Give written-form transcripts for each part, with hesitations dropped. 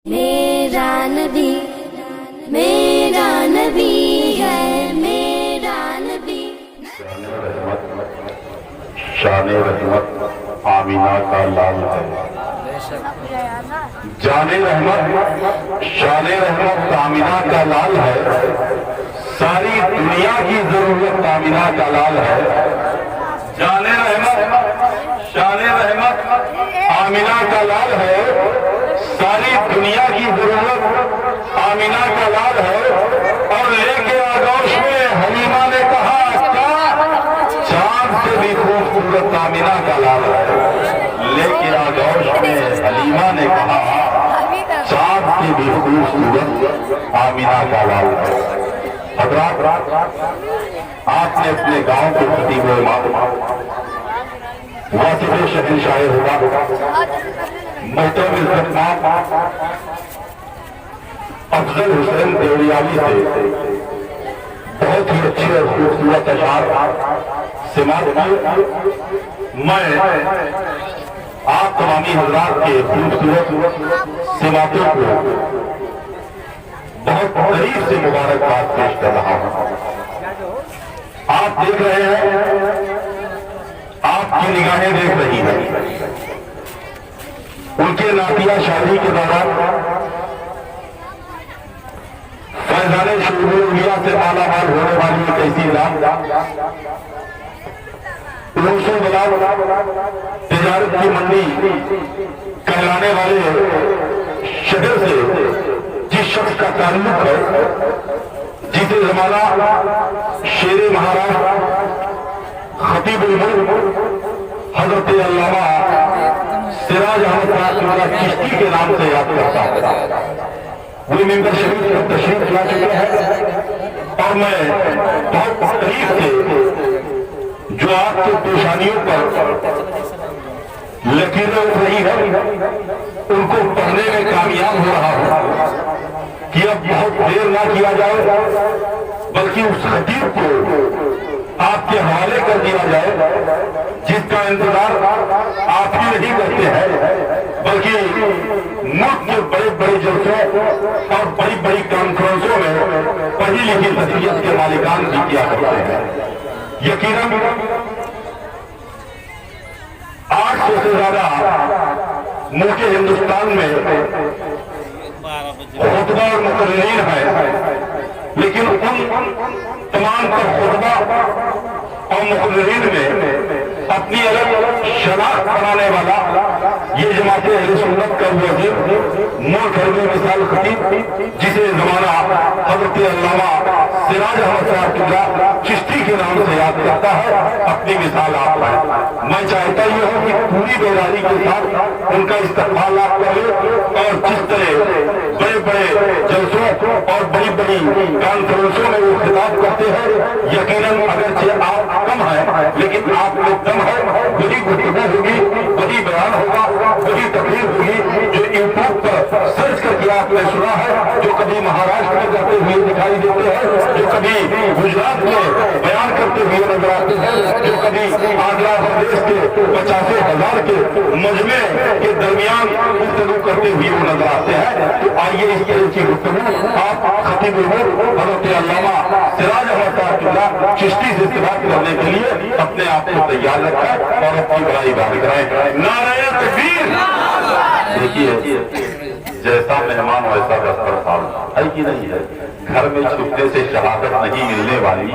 میرا نبی ہے میرا نبی۔ شان رحمت آمینہ کا لال ہے، جان رحمت شان رحمت آمینہ کا لال ہے، ساری دنیا کی ضرورت آمینہ کا لال ہے۔ جان رحمت شان رحمت آمینہ کا لال ہے، ساری دنیا کی ضرورت آمینہ کا لال ہے۔ اور لے کے آغوش میں حلیمہ نے کہا کیا چاند سے بھی خوبصورت آمینہ کا لال ہے۔ لے کے آغوش میں حلیمہ نے کہا چاند سے بھی خوبصورت آمینہ کا لال ہے۔ حضرات، آپ نے اپنے گاؤں کے خطیب و امام واصف شہنشاہ ہوا محترم عزت مآب افضل حسین دیوریالی سے بہت ہی اچھے اور خوبصورت اشعار سماعت کی۔ میں آپ تمامی حضرات کے خوبصورت سماعتوں کو بہت قریب سے مبارکباد پیش کر رہا ہوں۔ آپ دیکھ رہے ہیں، آپ کی نگاہیں دیکھ رہی ہیں، ان کے نعتیہ شادی کے دوران فیضان شعور الاولیاء سے مالا مال ہونے والی ایک ایسی رات روشن بلاد تجارت کی منڈی کہلانے والے شہر سے جس شخص کا تعلق ہے، جسے زمانہ شیر مہاراشٹر خطیب الملک حضرت علامہ سراج احمد صاحب چشتی کے نام سے یاد کرتا ہے، وہ ممبر شریف تشریف لا چکے ہیں۔ اور میں بہت قریب سے جو آپ کے پیشانیوں پر لکیریں اٹھ رہی ہیں ان کو پڑھنے میں کامیاب ہو رہا ہوں کہ اب بہت دیر نہ کیا جائے، بلکہ اس خطیب کو آپ کے حوالے کر دیا جائے جس کا انتظار آپ ہی نہیں کرتے ہیں، بلکہ ملک کے بڑے بڑے جلسوں اور بڑی بڑی کانفرنسوں میں پڑھی لکھی شخصیت کے مالکان بھی کیا کرتے ہیں۔ یقیناً 800 سے زیادہ ملک ہندوستان میں خطبہ اور مقررین ہیں، لیکن ان تمام پر خطبہ اور مقررین میں اپنی الگ شناخت بنانے والا یہ جماعت اہل سنت کا وزیر ملک بھر میں مثال خطیب جسے زمانہ حضرت علامہ سراج احمد صاحب چشتی کے نام سے یاد کرتا ہے، اپنی مثال آپ ہے۔ میں چاہتا یہ ہوں کہ پوری بیداری کے ساتھ ان کا استقبال آپ کریں، اور جس طرح بڑے بڑے جلسوں اور بڑی بڑی کانفرنسوں میں وہ خطاب کرتے ہیں، یقیناً اگرچہ آپ کم ہیں لیکن آپ لوگ دم ہے، وہی گفتگو ہوگی، وہی بیان ہوگا، وہی تقریر ہوگی جو یوٹیوب پر سرچ کر کے آپ نے سنا ہے، جو کبھی مہاراشٹر میں کرتے ہوئے دکھائی دیتے ہیں، جو کبھی گجرات میں بیان کرتے ہوئے نظر آتے ہیں، جو کبھی آندھرا پردیش کے 85,000 کے مجمع کے درمیان گفتگو کرتے ہوئے وہ نظر آتے ہیں۔ تو آئیے اس طرح کی گفتگو آپ خطیب الملک حضرت علامہ سراج احمد صاحب چشتی سے استفاد کرنے کے لیے اپنے آپ کو تیار رکھیں اور اپنی بڑائی بات کرائیں۔ نعرہ تکبیر! دیکھیے، جیسا مہمان ویسا دسترخوان ہے کہ نہیں ہے؟ گھر میں چھپنے سے شہادت نہیں ملنے والی،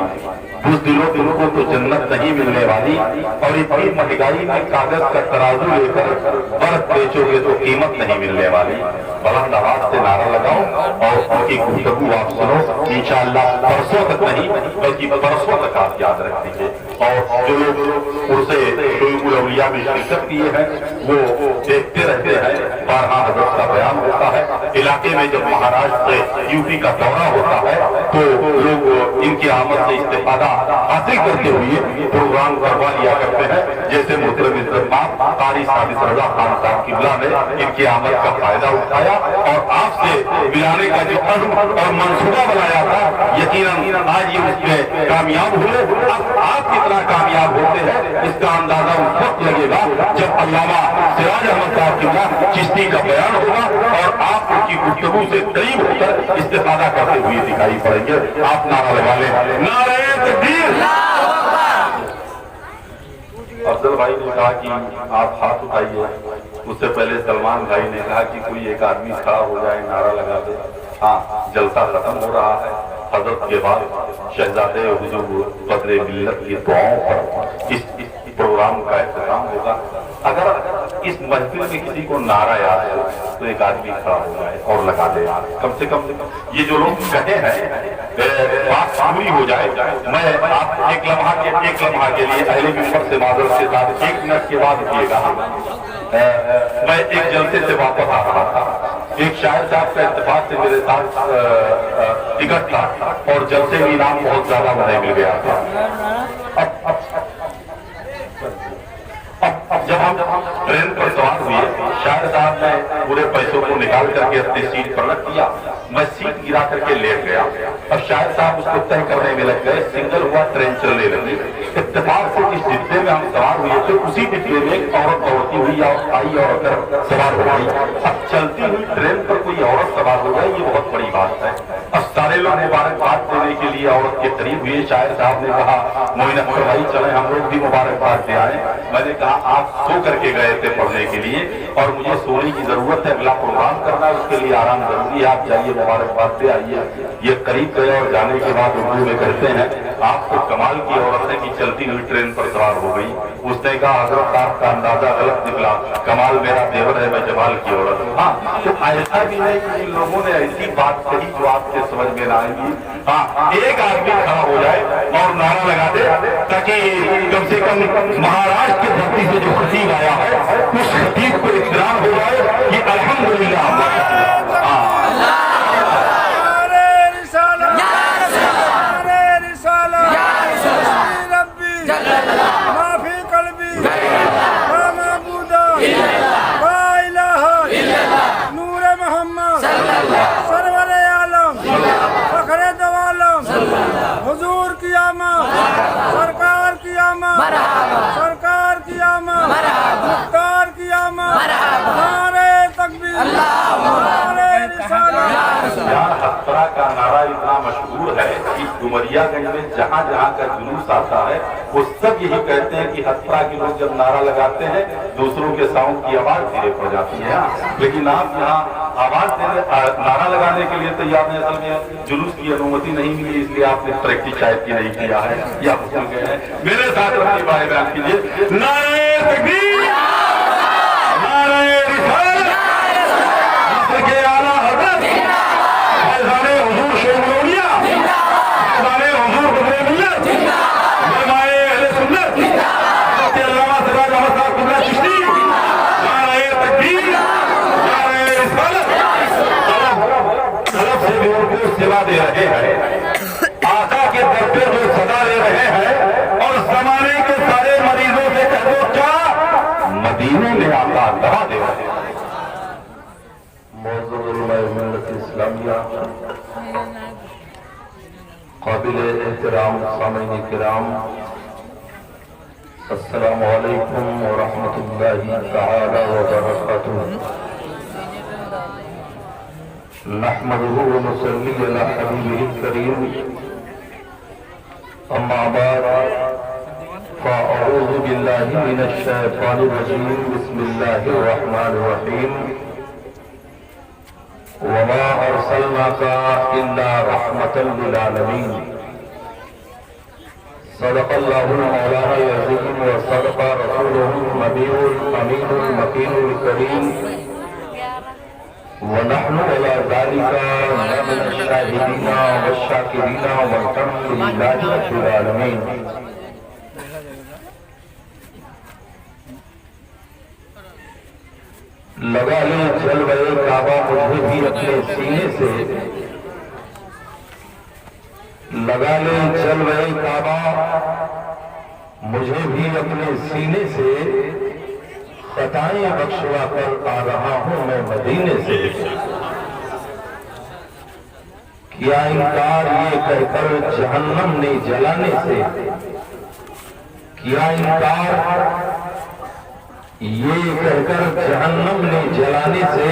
بزدلوں کو تو جنت نہیں ملنے والی، اور اتنی مہنگائی میں کاغذ کا ترازو لے کر برف بیچو گے تو قیمت نہیں ملنے والی۔ بلند آواز سے نعرہ لگاؤ اور ان کی گفتگو آپ سنو، انشاءاللہ برسوں تک نہیں بلکہ برسوں تک آپ یاد رکھیں گے۔ اور جو لوگ اسے شعور الاولیاء میں شرکت کیے ہیں وہ دیکھتے رہتے ہیں، بارہا حضرت کا بیان ہوتا ہے۔ علاقے میں جب مہاراشٹر سے یوپی کا دورہ ہوتا ہے تو لوگ ان کی آمد سے استفادہ حاصل کرتے ہوئے پروگرام کروا لیا کرتے ہیں، جیسے محترم عزت مآب قاری ثابت رضا خان صاحب قبلہ نے ان کی آمد کا فائدہ اٹھایا اور آپ سے ملانے کا جو عزم اور منصوبہ بنایا تھا، یقیناً آج یہ اس میں کامیاب ہوئے۔ اب آپ کتنا کامیاب ہوتے ہیں اس کا اندازہ اس وقت لگے گا جب علامہ سراج احمد صاحب قبلہ چشتی کا بیان ہوگا اور آپ ان کی गुफ्तगू से करीब होकर इस्तेफादा करते हुए दिखाई पड़ेंगे। आप नारा लगा लें, नारे तकबीर। अफजल भाई ने कहा कि आप हाथ उठाइए। उससे पहले सलमान भाई ने कहा कि कोई एक आदमी खड़ा हो जाए, नारा लगा दे। हाँ, जलसा खत्म हो रहा है। हजरत के बाद शहजादे हुजूर बदरे मिल्लत की दुआओं पर इस प्रोग्राम का एहतमाम होगा। अगर इस महफिल में किसी को नारा याद है तो एक आदमी खड़ा हो जाए और लगा दे। कम से कम ये जो लोग कहे हैं बात पूरी हो जाए। मैं आप एक लम्हा के लिए अहले मिंबर से माजरत के साथ 1 मिनट के बाद उठिएगा। मैं एक जलसे से वापस आ रहा था। एक शायर साहब का इत्तेफाक से मेरे साथ टिकट था और जलसे में इनाम बहुत ज्यादा मुझे मिल गया था। अब जब हम ट्रेन पर सवार हुए, शायर साहब ने पूरे पैसों को निकाल करके अपनी सीट पर रख दिया। मैं सीट गिरा करके लेट गया। अब शायर साहब उसको तय करने में लग गए। सिंगल हुआ, ट्रेन चलने लगी। इत्तेफाक से जिस डिब्बे में हम सवार हुए थे उसी डिब्बे में एक औरत दौड़ती हुई आई और अगर सवार हो गई। अब चलती हुई ट्रेन पर कोई औरत सवार हो गई, ये बहुत बड़ी बात है। अब सारे लोग मुबारकबाद देने के लिए औरत के करीब हुए। शायर साहब ने कहा, मोइन अख्तर भाई चले हम लोग भी मुबारकबाद दे आए। मैंने कहा आप सो करके गए थे पढ़ने के लिए और मुझे सोने की जरूरत है, अगला प्रोग्राम करना है, उसके लिए आराम जरूरी है। आप जाइए मुबारकबाद दे आइए। ये करीब गए और जाने के बाद उर्दू में कहते हैं, आप तो कमाल की औरत है कि चलती हुई ट्रेन पर सवार हो गई। उसने कहा हजरत साहब का अंदाजा गलत निकला, कमाल मेरा देवर है, मैं जमाल की औरत। हाँ, तो ऐसा भी है कि लोगों ने ऐसी बात कही जो आपके समझ में ना आएगी। हाँ, एक आदमी खड़ा हो जाए और नारा लगा दे ताकि कम से कम महाराष्ट्र की धरती से जो खतीब आया है उस खतीब को इकरार हो जाए कि अल्हम्दुलिल्लाह। सरकार की आमद, सरकार की आमद, मुख्तार की आमद, नारे तकबीर, नारे रिसालत। हत्रा का नारा इतना मशहूर है कि डुमरियागंज में जहाँ जहाँ का जुलूस आता है वो सब यही कहते हैं कि हत्रा के लोग जब नारा लगाते हैं दूसरों के साउंड की आवाज धीरे पड़ जाती है। लेकिन आप यहाँ आवाज देने नारा लगाने के लिए तैयार हैं। असल में जुलूस की अनुमति नहीं मिली, इसलिए आपने प्रैक्टिस शायद की नहीं किया है या भूल गए हैं। मेरे साथ अपनी बात बयान कीजिए, नारे तकबीर, नारे रिसालत, मिस्र के आला हज़रत फैज़ाने हुज़ूर शेख औलिया, फैज़ाने हुज़ूर बदरे मिल्लत, उलमाए अहले सुन्नत, हज़रत अल्लामा सिराज अहमद साहब कुबरा चिश्ती, नारे तकबीर, नारे रिसालत। तलब से भी उनको सेवा दे रहे हैं, आका के दर पे जो सदा ले रहे हैं और जमाने के सारे मरीजों से कह दो क्या मदीने में आका दवा दे रहे हैं। इस्लामिया काबिल एहतराम सामईन किराम, अस्सलामु अलैकुम व रहमतुल्लाहि तआला व बरकातुहू। नहमदुहु व नुसल्ली अला हबीबिहिल करीम, अम्मा बाद फ़अऊज़ु बिल्लाहि मिनश शैतानिर रजीम, बिस्मिल्लाहिर रहमानिर रहीम। वमा अर्सलनाका इल्ला रहमतल लिल आलमीन। सदक़ल्लाहुल मौलाना अज़ीम व सदक़ा रसूलुहुन नबियुल अमीनुल मकीनुल करीम। वनहनु अला ज़ालिका मिनश शाहिदीना वश्शाकिरीना वल्हम्दुलिल्लाहि रब्बिल आलमीन। लगा ले जलवे काबा मुझे भी अपने सीने से, लगा ले जलवे काबा मुझे भी अपने सीने से, खताएं बख्शवा कर आ रहा हूं मैं मदीने से। किया इनकार ये कहकर जहन्नम ने जलाने से, किया इनकार ये कहकर जहन्नम ने जलाने से,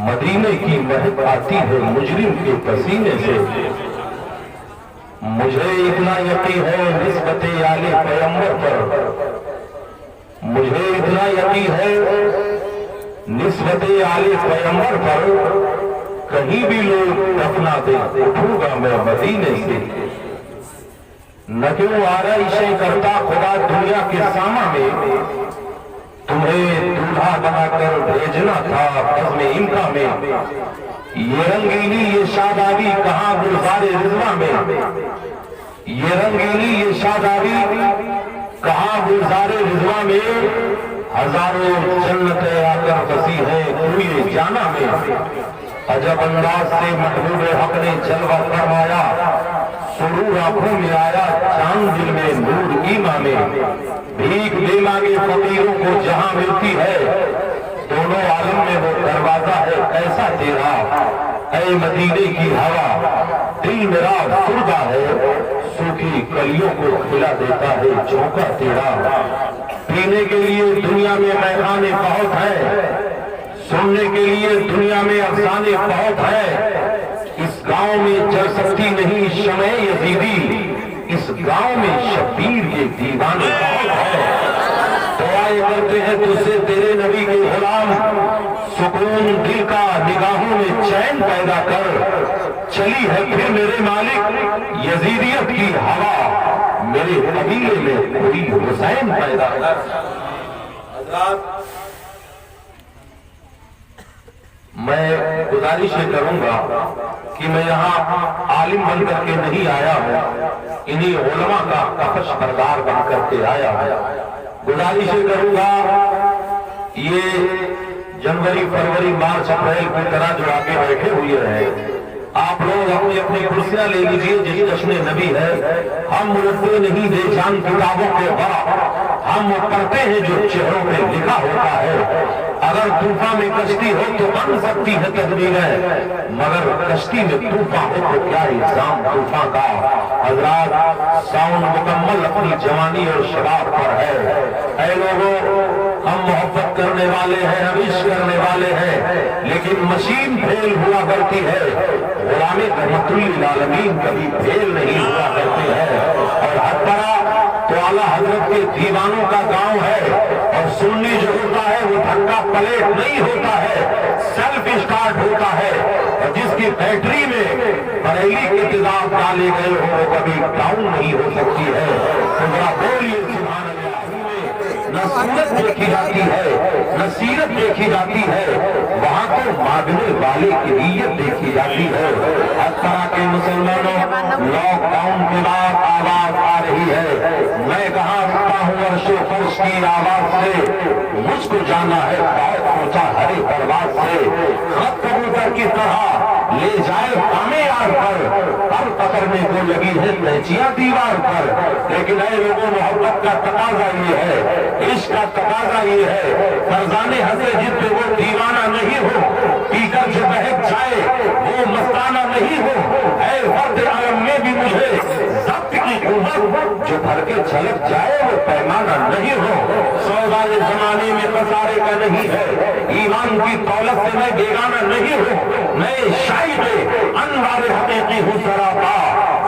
مدینے کی مہک آتی ہے مجرم کے پسینے سے. مجھے اتنا یقین ہے نسبت آل پیغمبر پر, مجھے اتنا یقین ہے نسبت آل پیغمبر پر, کہیں بھی لوگ دفنا دے اٹھوں گا میں مدینے سے. نہ کیوں آرائشیں کرتا خدا دنیا کے ساما میں, تمہیں دولہا بنا کر بھیجنا تھا بزم امکا میں. یہ رنگینی یہ شادابی کہاں گلزار رضوان میں, یہ رنگینی یہ شادابی کہاں گلزار رضوان میں. ہزاروں جنتیں آ کر بسی ہیں کوئے جانا میں. عجب انداز سے محبوب حق نے جلوہ فرمایا, سرور آنکھوں میں آیا چاند دل میں نور ایمان میں. بھیک لے مانگے فقیروں کو جہاں ملتی ہے, دونوں عالم میں وہ دروازہ ہے کیسا تیرا. اے مدینے کی ہوا دل میرا سردہ ہے, سوکھی کلیوں کو کھلا دیتا ہے جھونکا تیرا. پینے کے لیے دنیا میں میخانے بہت ہے, سننے کے لیے دنیا میں افسانے بہت ہے. اس گاؤں میں جل سکتی نہیں شمع یزیدی, اس گاؤں میں شبیر کے دیوانے بہت ہے. دعائیں کرتے ہیں تجھ سے تیرے نبی کے غلام, سکون دل کا نگاہوں میں چین پیدا کر. چلی ہے پھر میرے مالک یزیدیت کی ہوا, میرے قبیلے میں کوئی حسین پیدا کر. حضرات میں گزارش یہ کروں گا کہ میں یہاں عالم بن کر کے نہیں آیا ہوں, انہی علماء کا کفش بردار بن کر کے آیا ہوں. گزارش یہ کروں گا یہ جنوری فروری مارچ اپریل کی طرح جو آگے بیٹھے ہوئے رہے, آپ لوگ اپنی اپنی کرسیاں لے لیجیے. جس جشن نبی ہے ہم ملتے نہیں بے جان کتابوں کے بڑا, ہم وہ پڑھتے ہیں جو چہروں پہ لکھا ہوتا ہے. اگر طوفان میں کشتی ہو تو بن سکتی ہے تدبیریں, مگر کشتی میں طوفان ہو تو کیا الزام طوفان کا. حضرات ساؤن مکمل اپنی جوانی اور شباب پر ہے. اے لوگوں ہم محبت کرنے والے ہیں, ہم عشق کرنے والے ہیں, لیکن مشین فیل ہوا کرتی ہے, غلام رحمت للعالمین کبھی فیل نہیں ہوا کرتے ہیں. اور ہر طرح تو اعلیٰ حضرت کے دیوانوں کا گاؤں ہے, اور سنی جو ہوتا ہے وہ دھکا پلیٹ نہیں ہوتا ہے, سیلف اسٹارٹ ہوتا ہے. اور جس کی بیٹری میں بریلی کے تیزاب ڈالے گئے ہو وہ کبھی ڈاؤن نہیں ہو سکتی ہے. تو ذرا بولیے سبحان اللہ. نہ سورت دیکھی جاتی ہے نہ سیرت دیکھی جاتی ہے, وہاں تو مانگنے والے کی نیت دیکھی جاتی ہے. ہر طرح کے مسلمانوں لاک ڈاؤن کے بعد آواز آ رہی ہے, میں کہاں رکھتا ہوں عرش و فرش کی آواز سے, مجھ کو جانا ہے بہت اونچا ہرے پرواز سے. خط کبوتر کی طرح لے جائے ہمیں یار پر پکڑنے کو لگی ہے تہچیاں دیوار پر. لیکن اے لوگوں محبت کا تقاضا یہ ہے, عشق کا تقاضا یہ ہے, فرزانے ہنسے جس پہ وہ دیوانہ نہیں ہو, پی کر جو بہک جائے وہ مستانہ نہیں ہو. اے فرد عالم میں بھی مجھے ضبط کی قوت, جو بھر کے چھلک جائے وہ پیمانہ نہیں ہو. سودائے زمانے میں خسارے کا نہیں ہے, ایمان کی دولت سے میں بیگانہ نہیں ہوں. میں شاہد انوار حقیقی ہوں سراپا,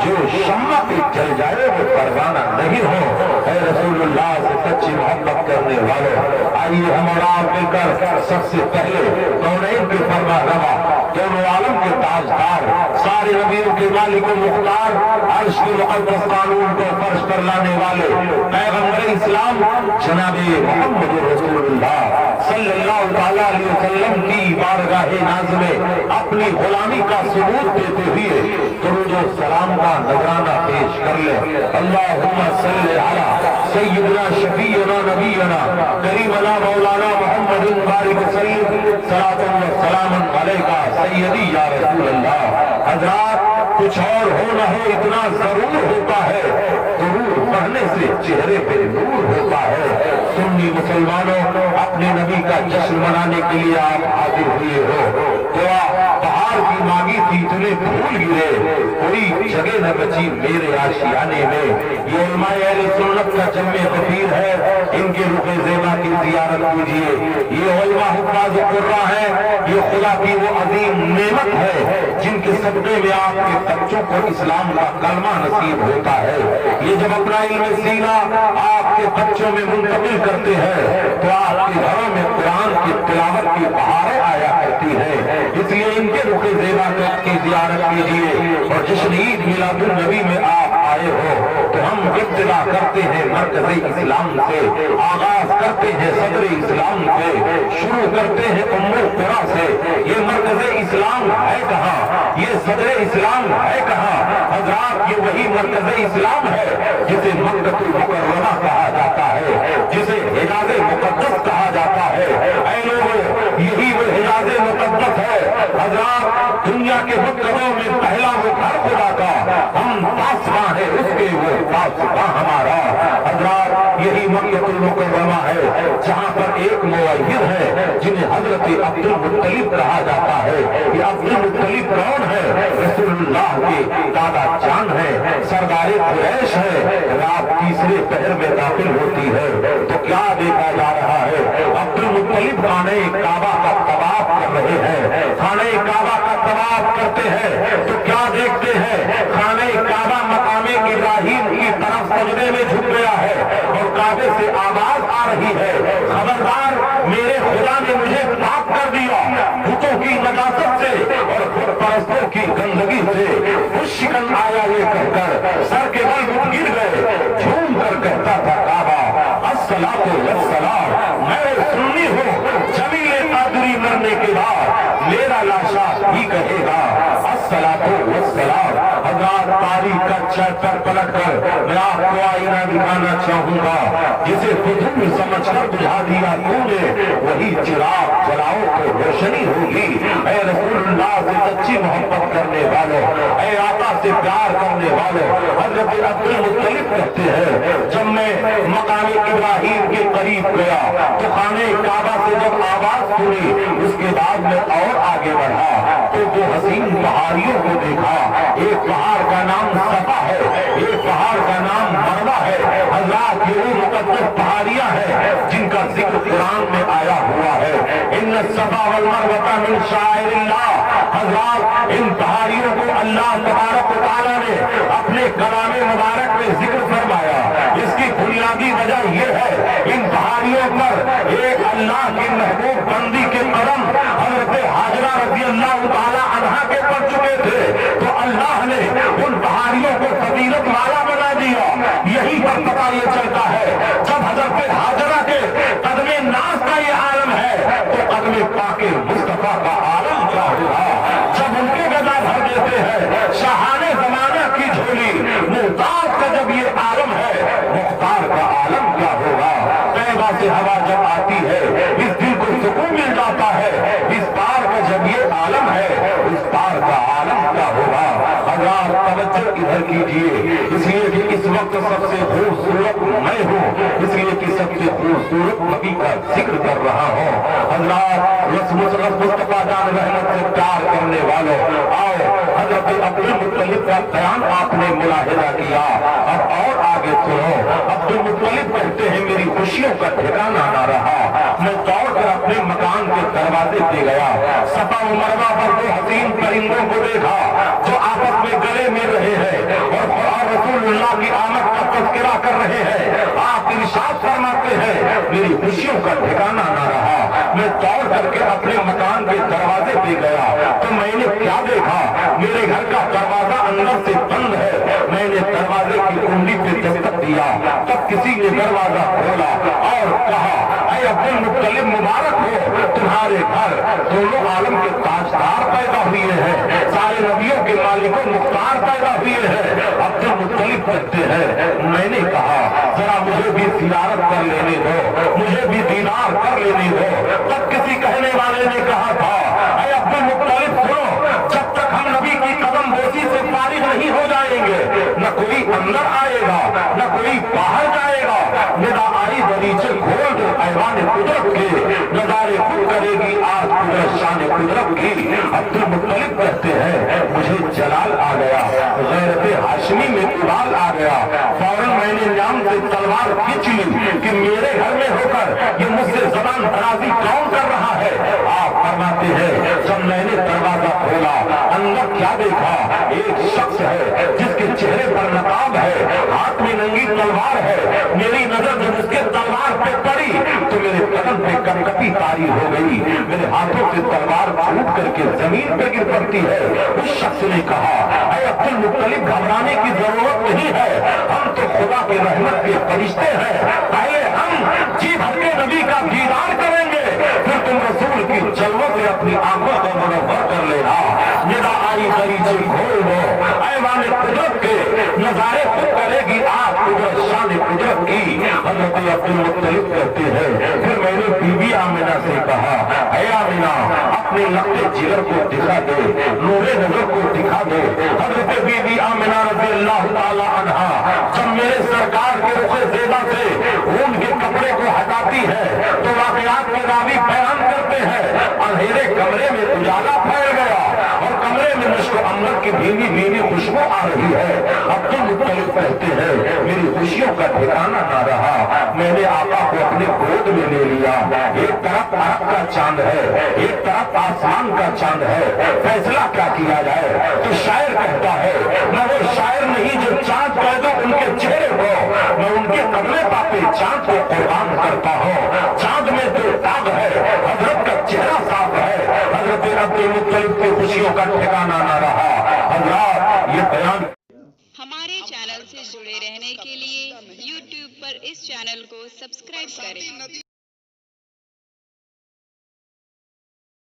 جو شمع پہ جل جائے وہ پروانہ نہیں ہو. اے رسول اللہ سے سچی محبت کرنے والوں, آئیے ہم اور آپ مل کر سب سے پہلے کونین کے فرما روا, دونوں عالم کے تاجدار, سارے نبیوں کے مالک و مختار, عرش کے مقدس قانون کو فرش پر لانے والے پیغمبر اسلام جناب محمد رسول اللہ صلی اللہ تعالیٰ علیہ وسلم کی بارگاہ ناز میں اپنی غلامی کا ثبوت دیتے ہوئے درود و سلام کا نذرانہ پیش کر لیں. اللہم صلی علی سیدنا شفیعنا نبینا کریمنا مولانا محمد بارک وسلم صلاۃ و سلام علیکہ سیدی یا رسول اللہ. حضرات کچھ اور ہو نہ ہو اتنا ضرور ہوتا ہے, ضرور پڑھنے سے چہرے پہ نور ہوتا ہے. سنی مسلمانوں اپنے نبی کا جشن منانے کے لیے آپ حاضر ہوئے ہو, دعا بہار کی مانگی تھی इतने फूल गिरे कोई जगह न बची मेरे आशियाने में। ये उलमाए अहले सुन्नत का जम्मे कबीर है, इनके रुखे ज़ेबा की ज़ियारत कीजिए। ये उलमा हुफ़ाज़ कुर्रा है, ये खुदा की वो अजीम नेमत है जिनके सदक़े में आपके बच्चों को इस्लाम का कलमा नसीब होता है। ये जब अपना इल्म सीना आपके बच्चों में मुंतकिल करते हैं तो आपके घरों में कुरान की तिलावत की बहारें आया करती है। इसलिए इनके रुखे ज़ेबा की ज़ियारत कीजिए। और जश्न ईद मिलादुन नबी में आप आए हो तो हम इब्तिदा करते हैं मरकज़े इस्लाम से, आगाज करते हैं सदरे इस्लाम से, शुरू करते हैं उम्मुल कुरा से। ये मरकज़े इस्लाम है कहाँ, ये सदरे इस्लाम है कहाँ? हज़रात ये वही मरकज़े इस्लाम है जिसे मक्कतुल मुकर्रमा कहा जाता है, जिसे हिजाज़े मुक़द्दस कहा जाता है। ऐ लोगों, यही वो हिजाज़े मुक़द्दस है। हज़रात दुनिया के मुक़द्दसों में पहला वो घर खुदा का, हम पासवां है उसके, वो पासवां हमारा। हज़रात यही मक्कतुल मुकर्रमा है जहाँ पर एक मुअय्यिद है जिन्हें हज़रत अब्दुल मुत्तलिब कहा जाता है। ये अब्दुल मुत्तलिब कौन है? रसूलुल्लाह के दादा जान है, सरदारे कुरैश है। रात तीसरे पहर में दाखिल होती है तो क्या देखा जा रहा है? अब्दुल मुत्तलिब खाने काबा का तवाफ कर रहे हैं। खाने काबा का तवाफ करते हैं तो क्या देखते हैं? खाने काबा मकामे इब्राहिम की तरफ सजदे में झुक गया है और काबे से आवाज आ रही है, खबरदार मेरे खुदा ने मुझे पाक कर दिया बुतों की नजासत से और खुद परस्तों की गंदगी से। खुश शिकन आया ये कहकर सर के बल गिर गए, झूम कर कहता था काबा अस्सलातु वस्सलाम, मैं सुन्नी हूँ, जमीले कादरी मरने के बाद मेरा लाशा ही कहेगा अस्सलातु वस्सलाम। हज़रात तारीख का चैप्टर पलट कर मैं आपको आईना दिखाना चाहूंगा जिसे फिजूल समझकर बुझा दिया तूने, वही चिराग जलाओ तो रोशनी होगी। ऐ रसूलुल्लाह से सच्ची मोहब्बत करने वालों, ऐ आका से प्यार करने वालों, हज़रत अब्दुल मुत्तलिब कहते हैं जब मैं मकाम इब्राहिम के करीब गया तो खाने काबा से जब आवाज सुनी उसके बाद मैं और आगे बढ़ा तो वो हसीन पहाड़ियों को देखा। एक पहाड़ का नाम सफा है, एक पहाड़ का नाम मरवा है। हज़रात ये वो मुक़द्दस पहाड़ियां हैं जिनका जिक्र कुरान में आया हुआ है। इन्न सफा वल मरवा मिन शाइरिल्लाह। हज़रात इन पहाड़ियों को अल्लाह तबारक व तआला ने अपने कलामे मुबारक में जिक्र फरमाया। इसकी बुनियादी वजह यह है इन पहाड़ियों पर एक अल्लाह की महबूब बंदी के कदम हज़रत हाजरा रज़ी अल्लाह तआला अन्हा के पड़ चुके थे तो अल्लाह ने उन पहाड़ियों को फजीलत वाला बना दिया। यही पर पता ये चलता है जब हज़रत हाजरा के कदमे नाज का ये आलम है तो कदमे पाके मुस्तफा का आलम क्या होगा? जब उनके गदा भर देते हैं शाहाने जमाना की झोली, मुहताज का जब ये आलम है मुख्तार का आलम क्या होगा? तैबा से हवा जब आती है इस दिल को सुकून मिल जाता है। इस पार का जब ये आलम है इस पार का आलम क्या होगा? हज़रात तवज्जो इधर कीजिए, इसलिए कि इस वक्त सबसे खूबसूरत मैं हूँ, इसलिए कि सबसे खूबसूरत नबी का जिक्र कर रहा हूँ। हज़रात मुस्तफा जान रहमत से प्यार करने वालों, आओ हज़रत अब्दुल मुत्तलिब का बयान आपने मुलाहिजा किया, अब और आगे सुनो। अब्दुल मुत्तलिब कहते हैं मेरी खुशियों का ठिकाना ना रहा, मैं दौड़ कर अपने मकान के दरवाजे पे गया। सफा व मरवा पर दो हसीन परिंदों को देखा जो आपस में गले मिल रहे हैं और रसूलुल्लाह की आमद का तज़किरा कर रहे हैं। आप इरशाद फरमाते हैं मेरी खुशियों का ठिकाना ना रहा, मैं दौड़ करके अपने मकान के दरवाजे पे गया तो मैंने क्या देखा? मेरे घर का दरवाजा अंदर से बंद है। मैंने दरवाजे की कुंडी पे दस्तक दिया तब किसी ने दरवाजा खोला और कहा ऐ अब्दुल मुत्तलिब मुबारक हो, तुम्हारे घर दोनों आलम के ताजदार पैदा हुए हैं, सारे नबियों के मालिकों मुख्तार पैदा हुए हैं। अब्दुल मुत्तलिब कहते हैं मैंने कहा जरा मुझे भी जियारत कर लेने दो, मुझे भी दीदार कर लेने दो। तब किसी कहने वाले ने कहा था ऐ अब्दुल मुत्तलिब सुनो, जब तक हम नबी की कदम बोसी से फारिग नहीं हो जाएंगे न कोई अंदर आएगा न कोई बाहर जाएगा। निदा आई दरीचे खोल दो ऐवान कुदरत के, नजारे खुद करेगी आज कुदरत शान कुदरत की। अब्दुल मुत्तलिब कहते हैं मुझे जलाल आ गया, गैरत हाशमी में उबाल आ गया, फौरन मैंने नाम से तलवार खींच ली कि मेरे घर में होकर ये मुझसे जबान दराजी कौन कर रहा है। आप फरमाते हैं जब मैंने दरवाजा खोला अंदर क्या देखा, एक शख्स है जिसके चेहरे पर नकाब है, हाथ में नंगी तलवार है। मेरी नजर जब उसके तलवार पे पड़ी तो मेरे बदन पे कनकटी तारी हो गई, मेरे हाथों से तलवार छूट करके जमीन पे गिर पड़ती है। उस शख्स ने कहा ऐ अब्दुल मुत्तलिब घबराने की जरूरत नहीं है, हम तो खुदा के रहमत के फरिश्ते हैं, पहले हम जी भर के नबी का दीदार करेंगे, फिर तुम रसूल की जलवत से अपनी आंखों को मुनव्वर कर लेना। निदा आई दरीचल खोल दो, ऐवान कुदरत के नजारे खुद करेगी आप कुदरत शान कुदरत की। हज़रत अब्दुल मुत्तलिब कहते हैं फिर मैंने बीबी आमिना से कहा ऐ आमिना अपने लक्ष्य जिगर को दिखा दे, नूरे नजर को दिखा दे। हज़रत बीबी आमिना रज़ी अल्लाह ताला अन्हा जब मेरे सरकार के रुखे ज़ेबा से ऊन के कपड़े को हटाती है तो वाक़यात के रावी बयान करते हैं अंधेरे कमरे में उजाला फैल गया और कमरे में मुझको अम्बर की भीनी भीनी खुशबू आ रही है। अब्दुल मुत्तलिब कहते हैं मेरी खुशियों का ठिकाना ना रहा, मैंने आका को अपने गोद में ले लिया। एक तरफ अरब का चांद है, एक तरफ आसमान का चांद है, फैसला क्या किया जाए। तो शायर कहता है मैं वो शायर नहीं जो चांद कह दो उनके चेहरे को, मैं उनके कदमे पापे चांद को कुर्बान करता हूँ। चांद में जो दाग है हजरत का चेहरा साफ है, हजरत अब्दुल मुत्तलिब की खुशियों का ठिकाना ना रहा। हजरत ये बयान हमारे चैनल से जुड़े रहने के लिए YouTube पर इस चैनल को सब्सक्राइब करें।